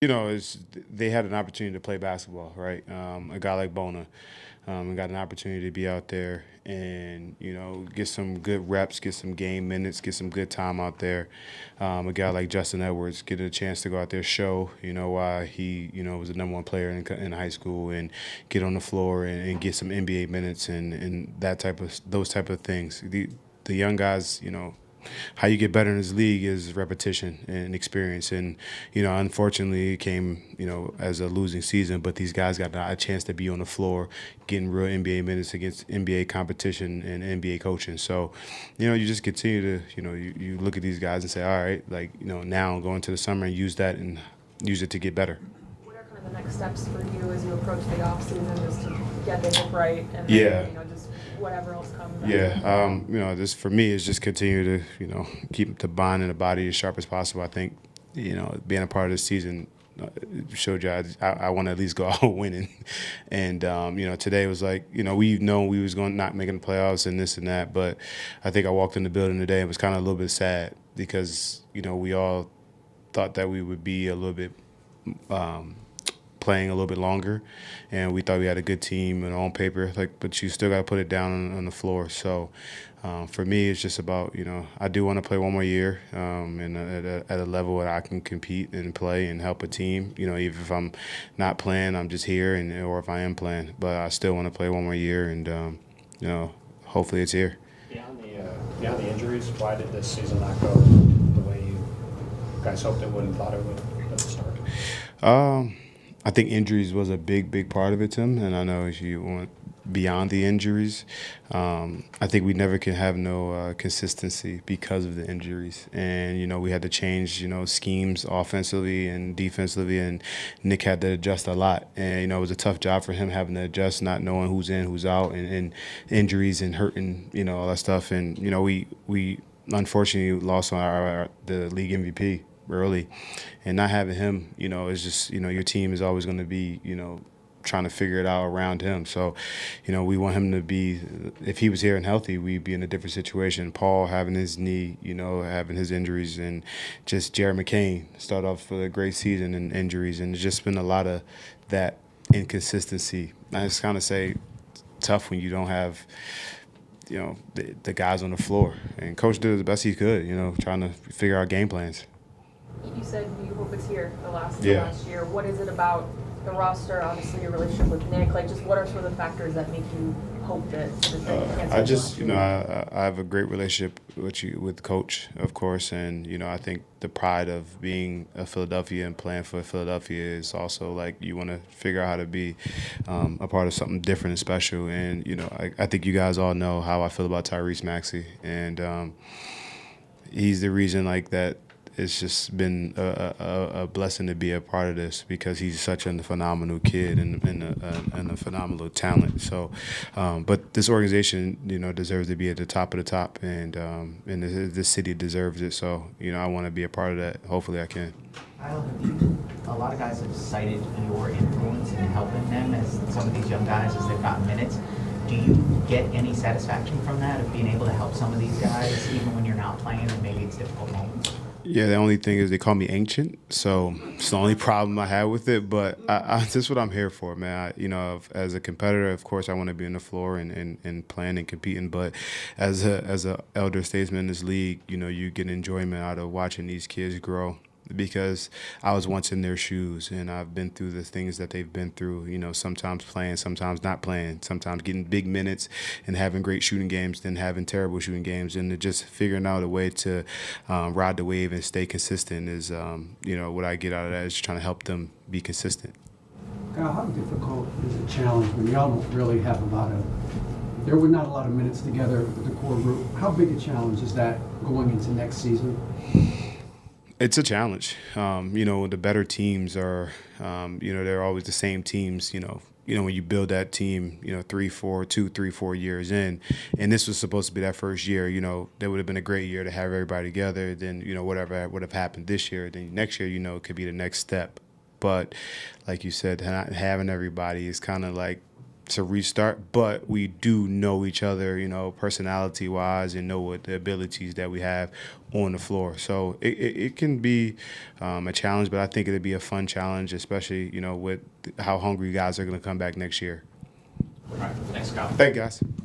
They had an opportunity to play basketball, right? A guy like Bona got an opportunity to be out there and get some good reps, get some game minutes, get some good time out there. A guy like Justin Edwards getting a chance to go out there, show why he was the number 1 player in high school, and get on the floor and get some NBA minutes and those type of things. The young guys, how you get better in this league is repetition and experience. And, unfortunately, it came, as a losing season, but these guys got a chance to be on the floor, getting real NBA minutes against NBA competition and NBA coaching. So, you just continue to, you look at these guys and say, all right, like, now going to the summer and use that and use it to get better. What are kind of the next steps for you as you approach the off season, just to get the hip right and then, Yeah. just whatever else comes? Yeah. This for me is just continue to, keep the bond in the body as sharp as possible. I think, being a part of this season showed you I want to at least go out winning. And, today was like, we know we was going not making the playoffs and this and that. But I think I walked in the building today and was kind of a little bit sad because, we all thought that we would be a little bit playing a little bit longer, and we thought we had a good team and on paper, but you still got to put it down on the floor. So for me, it's just about, I do want to play one more year and at a level where I can compete and play and help a team. Even if I'm not playing, I'm just here, or if I am playing, but I still want to play one more year, and hopefully it's here. Beyond the injuries, why did this season not go the way you guys hoped it would and thought it would at the start? I think injuries was a big part of it, Tim, and I know if you want beyond the injuries, I think we never can have no consistency because of the injuries. And, we had to change, schemes offensively and defensively, and Nick had to adjust a lot. And, it was a tough job for him having to adjust, not knowing who's in, who's out, and injuries and hurting, all that stuff. And, we unfortunately lost on the league MVP early, and not having him, is just, your team is always going to be, trying to figure it out around him. So, we want him to be, if he was here and healthy, we'd be in a different situation. Paul having his knee, having his injuries, and just Jared McCain start off with a great season and injuries, and it's just been a lot of that inconsistency. I just kind of say tough when you don't have the guys on the floor. And Coach did the best he could, trying to figure out game plans. You said you hope it's here the last Yeah. year. What is it about the roster, obviously your relationship with Nick, just what are sort of the factors that make you hope that I just, I have a great relationship with Coach, of course, and I think the pride of being a Philadelphia and playing for Philadelphia is also like you want to figure out how to be a part of something different and special. And I think you guys all know how I feel about Tyrese Maxey, and he's the reason like that. It's just been a blessing to be a part of this because he's such a phenomenal kid and a phenomenal talent. So, but this organization, deserves to be at the top of the top, and this city deserves it. So, I want to be a part of that. Hopefully, I can. Kyle, a lot of guys have cited your influence in helping them as some of these young guys as they've gotten minutes. Do you get any satisfaction from that, of being able to help some of these guys even when you're not playing and maybe it's difficult moments? Yeah, the only thing is they call me ancient, so it's the only problem I have with it. But this is what I'm here for, man. As a competitor, of course, I want to be on the floor and playing and competing. But as a elder statesman in this league, you get enjoyment out of watching these kids grow. Because I was once in their shoes, and I've been through the things that they've been through, sometimes playing, sometimes not playing, sometimes getting big minutes and having great shooting games, then having terrible shooting games, and just figuring out a way to ride the wave and stay consistent is, what I get out of that is trying to help them be consistent. Kyle, how difficult is a challenge when y'all don't really have there were not a lot of minutes together with the core group? How big a challenge is that going into next season? It's a challenge. The better teams are, they're always the same teams, when you build that team, 3-4 years in, and this was supposed to be that first year, that would have been a great year to have everybody together. Then, whatever would have happened this year, then next year, it could be the next step. But like you said, not having everybody is kind of like to restart, but we do know each other, personality-wise, and know what the abilities that we have on the floor. So it can be a challenge, but I think it'd be a fun challenge, especially, with how hungry guys are going to come back next year. All right, thanks, Kyle. Thank you, guys.